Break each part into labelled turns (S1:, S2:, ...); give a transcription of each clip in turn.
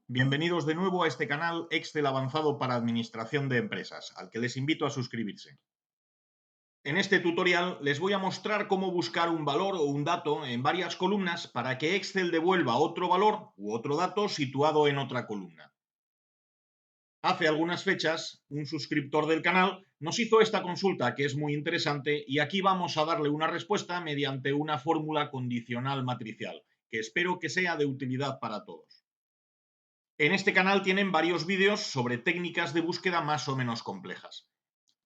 S1: Bienvenidos de nuevo a este canal Excel avanzado para administración de empresas, al que les invito a suscribirse. En este tutorial les voy a mostrar cómo buscar un valor o un dato en varias columnas para que Excel devuelva otro valor u otro dato situado en otra columna. Hace algunas fechas, un suscriptor del canal nos hizo esta consulta que es muy interesante y aquí vamos a darle una respuesta mediante una fórmula condicional matricial, que espero que sea de utilidad para todos. En este canal tienen varios vídeos sobre técnicas de búsqueda más o menos complejas.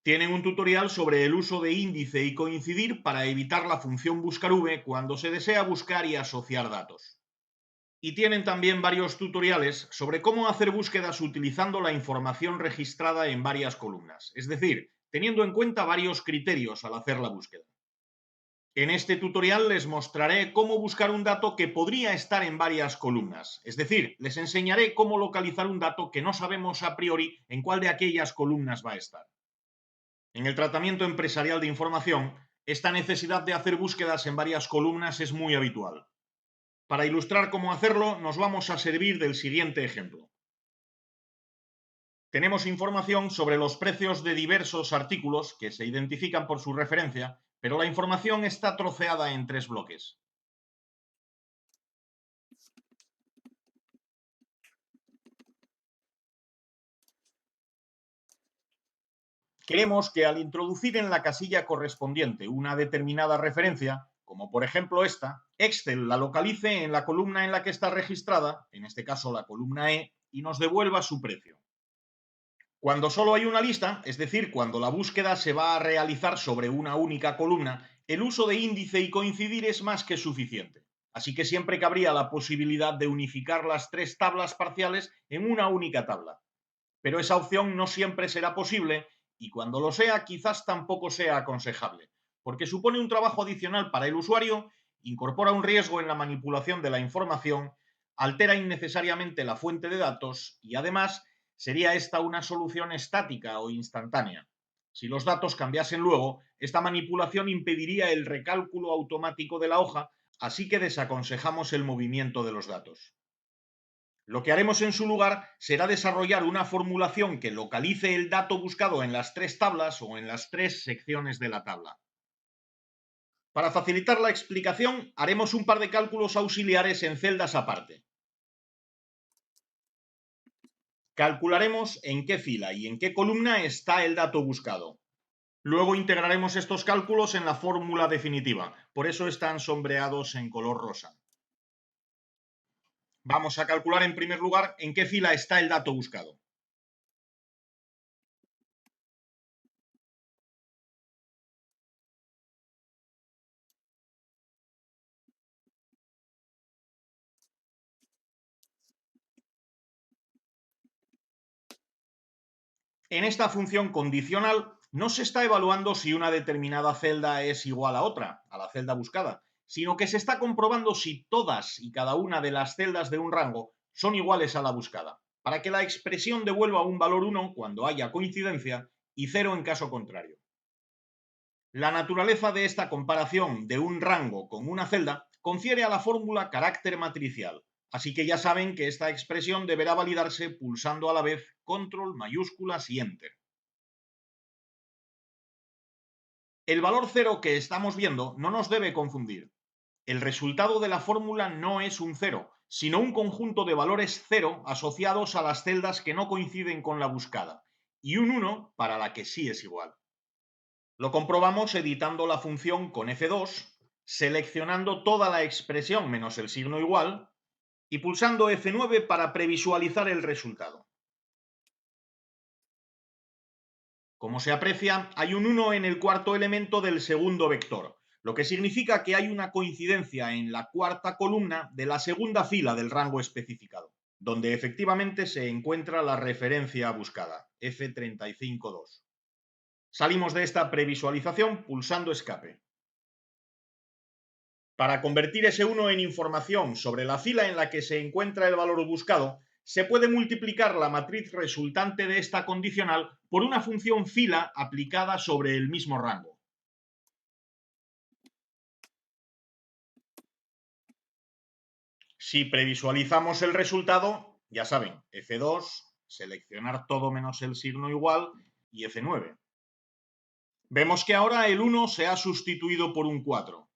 S1: Tienen un tutorial sobre el uso de índice y coincidir para evitar la función buscarv cuando se desea buscar y asociar datos. Y tienen también varios tutoriales sobre cómo hacer búsquedas utilizando la información registrada en varias columnas, es decir, teniendo en cuenta varios criterios al hacer la búsqueda. En este tutorial les mostraré cómo buscar un dato que podría estar en varias columnas, es decir, les enseñaré cómo localizar un dato que no sabemos a priori en cuál de aquellas columnas va a estar. En el tratamiento empresarial de información, esta necesidad de hacer búsquedas en varias columnas es muy habitual. Para ilustrar cómo hacerlo, nos vamos a servir del siguiente ejemplo. Tenemos información sobre los precios de diversos artículos que se identifican por su referencia, pero la información está troceada en tres bloques. Queremos que al introducir en la casilla correspondiente una determinada referencia, como por ejemplo esta, Excel la localice en la columna en la que está registrada, en este caso la columna E, y nos devuelva su precio. Cuando solo hay una lista, es decir, cuando la búsqueda se va a realizar sobre una única columna, el uso de índice y coincidir es más que suficiente. Así que siempre cabría la posibilidad de unificar las tres tablas parciales en una única tabla. Pero esa opción no siempre será posible y cuando lo sea quizás tampoco sea aconsejable, porque supone un trabajo adicional para el usuario, incorpora un riesgo en la manipulación de la información, altera innecesariamente la fuente de datos y además sería esta una solución estática o instantánea. Si los datos cambiasen luego, esta manipulación impediría el recálculo automático de la hoja, así que desaconsejamos el movimiento de los datos. Lo que haremos en su lugar será desarrollar una formulación que localice el dato buscado en las tres tablas o en las tres secciones de la tabla. Para facilitar la explicación, haremos un par de cálculos auxiliares en celdas aparte. Calcularemos en qué fila y en qué columna está el dato buscado. Luego integraremos estos cálculos en la fórmula definitiva, por eso están sombreados en color rosa. Vamos a calcular en primer lugar en qué fila está el dato buscado. En esta función condicional no se está evaluando si una determinada celda es igual a otra, a la celda buscada, sino que se está comprobando si todas y cada una de las celdas de un rango son iguales a la buscada, para que la expresión devuelva un valor 1 cuando haya coincidencia y 0 en caso contrario. La naturaleza de esta comparación de un rango con una celda confiere a la fórmula carácter matricial, así que ya saben que esta expresión deberá validarse pulsando a la vez control, mayúsculas y enter. El valor 0 que estamos viendo no nos debe confundir. El resultado de la fórmula no es un 0, sino un conjunto de valores 0 asociados a las celdas que no coinciden con la buscada, y un 1 para la que sí es igual. Lo comprobamos editando la función con F2, seleccionando toda la expresión menos el signo igual, y pulsando F9 para previsualizar el resultado. Como se aprecia, hay un 1 en el cuarto elemento del segundo vector, lo que significa que hay una coincidencia en la cuarta columna de la segunda fila del rango especificado, donde efectivamente se encuentra la referencia buscada, F352. Salimos de esta previsualización pulsando escape. Para convertir ese 1 en información sobre la fila en la que se encuentra el valor buscado, se puede multiplicar la matriz resultante de esta condicional por una función fila aplicada sobre el mismo rango. Si previsualizamos el resultado, Ya saben, F2, seleccionar todo menos el signo igual y F9. Vemos que ahora el 1 se ha sustituido por un 4.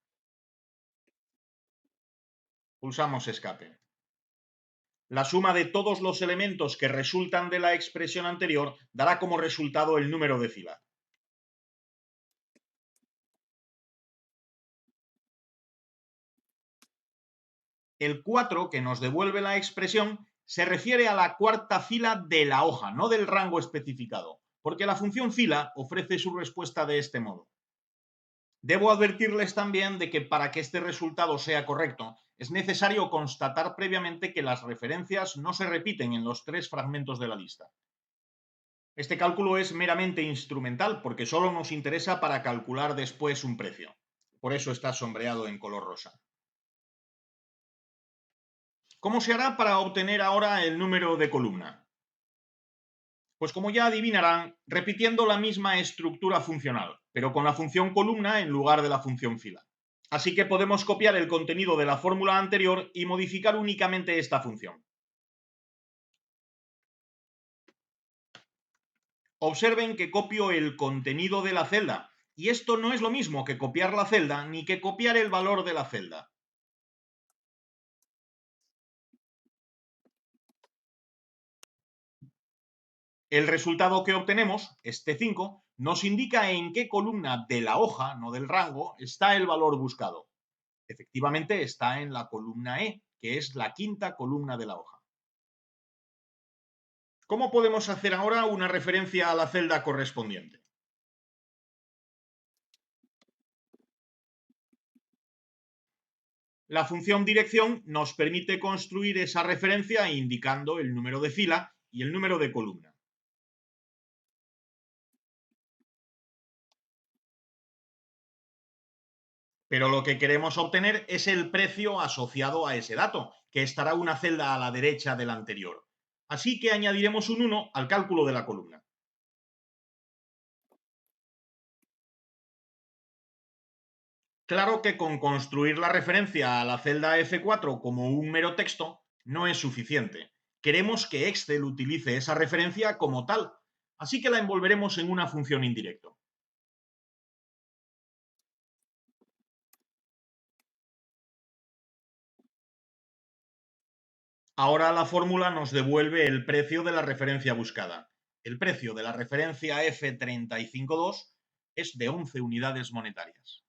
S1: Pulsamos escape. La suma de todos los elementos que resultan de la expresión anterior dará como resultado el número de fila. El 4 que nos devuelve la expresión se refiere a la cuarta fila de la hoja, no del rango especificado, porque la función fila ofrece su respuesta de este modo. Debo advertirles también de que para que este resultado sea correcto, es necesario constatar previamente que las referencias no se repiten en los 3 fragmentos de la lista. Este cálculo es meramente instrumental porque solo nos interesa para calcular después un precio. Por eso está sombreado en color rosa. ¿Cómo se hará para obtener ahora el número de columna? Pues como ya adivinarán, repitiendo la misma estructura funcional, pero con la función columna en lugar de la función fila. Así que podemos copiar el contenido de la fórmula anterior y modificar únicamente esta función. Observen que copio el contenido de la celda, y esto no es lo mismo que copiar la celda ni que copiar el valor de la celda. El resultado que obtenemos, este 5, nos indica en qué columna de la hoja, no del rango, está el valor buscado. Efectivamente está en la columna E, que es la quinta columna de la hoja. ¿Cómo podemos hacer ahora una referencia a la celda correspondiente? La función dirección nos permite construir esa referencia indicando el número de fila y el número de columna. Pero lo que queremos obtener es el precio asociado a ese dato, que estará una celda a la derecha del anterior. Así que añadiremos un 1 al cálculo de la columna. Claro que con construir la referencia a la celda F4 como un mero texto no es suficiente. Queremos que Excel utilice esa referencia como tal, así que la envolveremos en una función indirecto. Ahora la fórmula nos devuelve el precio de la referencia buscada. El precio de la referencia F352 es de 11 unidades monetarias.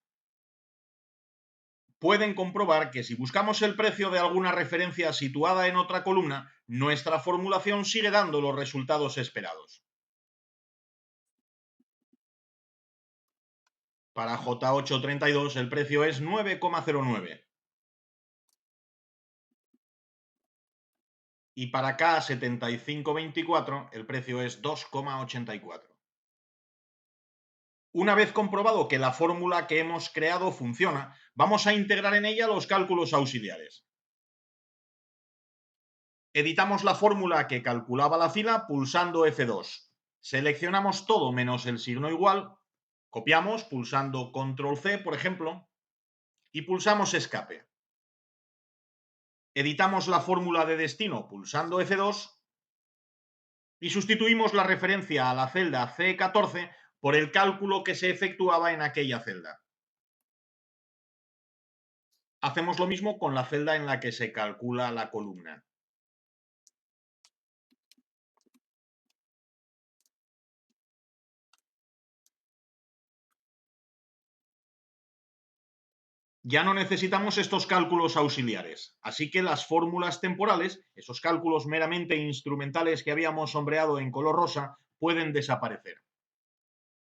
S1: Pueden comprobar que si buscamos el precio de alguna referencia situada en otra columna, nuestra formulación sigue dando los resultados esperados. Para J832 el precio es 9,09 y para K7524 el precio es 2,84. Una vez comprobado que la fórmula que hemos creado funciona, vamos a integrar en ella los cálculos auxiliares. Editamos la fórmula que calculaba la fila pulsando F2. Seleccionamos todo menos el signo igual, copiamos pulsando Control C, por ejemplo, y pulsamos escape. Editamos la fórmula de destino pulsando F2 y sustituimos la referencia a la celda C14 por el cálculo que se efectuaba en aquella celda. Hacemos lo mismo con la celda en la que se calcula la columna. Ya no necesitamos estos cálculos auxiliares, así que las fórmulas temporales, esos cálculos meramente instrumentales que habíamos sombreado en color rosa, pueden desaparecer.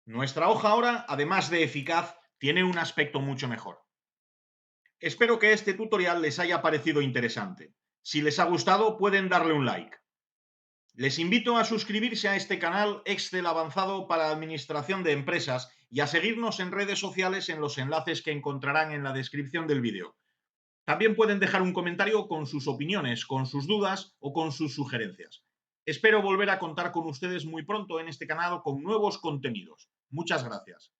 S1: Nuestra hoja ahora, además de eficaz, tiene un aspecto mucho mejor. Espero que este tutorial les haya parecido interesante. Si les ha gustado, pueden darle un like. Les invito a suscribirse a este canal Excel avanzado para administración de empresas y a seguirnos en redes sociales en los enlaces que encontrarán en la descripción del vídeo. También pueden dejar un comentario con sus opiniones, con sus dudas o con sus sugerencias. Espero volver a contar con ustedes muy pronto en este canal con nuevos contenidos. Muchas gracias.